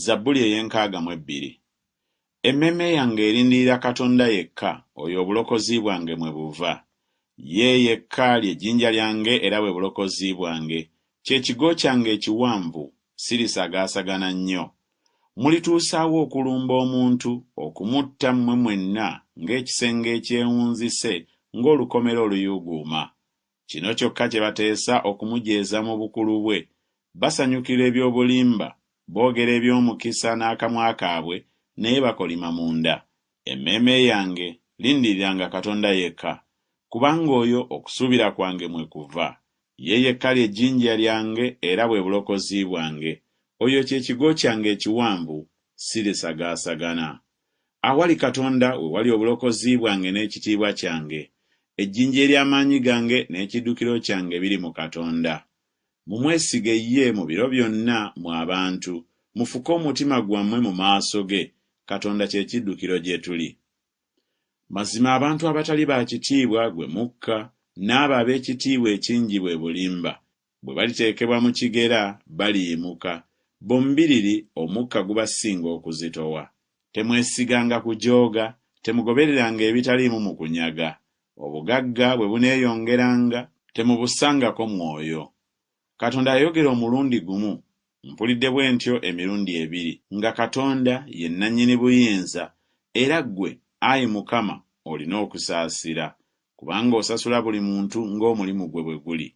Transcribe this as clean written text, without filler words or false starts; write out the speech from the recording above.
Zabbuli ey'enkaaga mu ebbiri. Emmeme yange erindirira Katonda yekka, oyo obulokozi bwange mwe buva. Ye yekka ly'ejjinja lyange era bwe bulokozi bwange. Kye kigo kyange ekiwanvu, sirisagaasagana nnyo. Mulituusaawo okulumba omuntu, okumutta mmwe mwenna ng'ekisenge ekyewunzise, ng'olukomera oluyuuguuma. Kino kyokka kye bateesa okumujeeza mu bukulu bwe. Basanyukira eby'obulimba, boogera eby'omukisa n'akamwa kaabwe, naye bakolima munda. Emmeeme yange lindiriranga Katonda yekka, kubanga oyo okusuubira kwange mwe kuva. Ye yekka ly'ejjinja lyange era bwe bulokozi bwange. Oyo kye kigo kyange ekiwanvu, sirisagaasagana. Awali Katonda we wali obulokozi bwange n'ekitiibwa kyange. Ejjinja ery'amaanyi gange n'ekiddukiro kyange biri mu Katonda. Mumwesige ye mu biro byonna mu abantu, mufuke omutima gwammwe mu maaso ge. Katonda kye kiddukiro gye tuli. Mazima abantu abatali ba kitiibwa gwe mukka, n'abo ab'ekitiibwa ekingi bwe bulimba. Bwe baliteekebwa mu kigera baliyimuka. Bombiriri omukka gubasinga okuzitowa. Temwesiganga kujooga, temugobereranga ebitaliimu mu kunyaga. Obugagga bwe buneeyongeranga, temubusangako mwoyo. Katonda ayogera omulundi gumu, mpulidde bwe ntyo emirundi ebiri, nga Katonda ye nannyini buyinza, era ggwe, Ayi Mukama, olina okusaasira, kubanga osasula buli muntu ng'omulimu gwe bwe guli.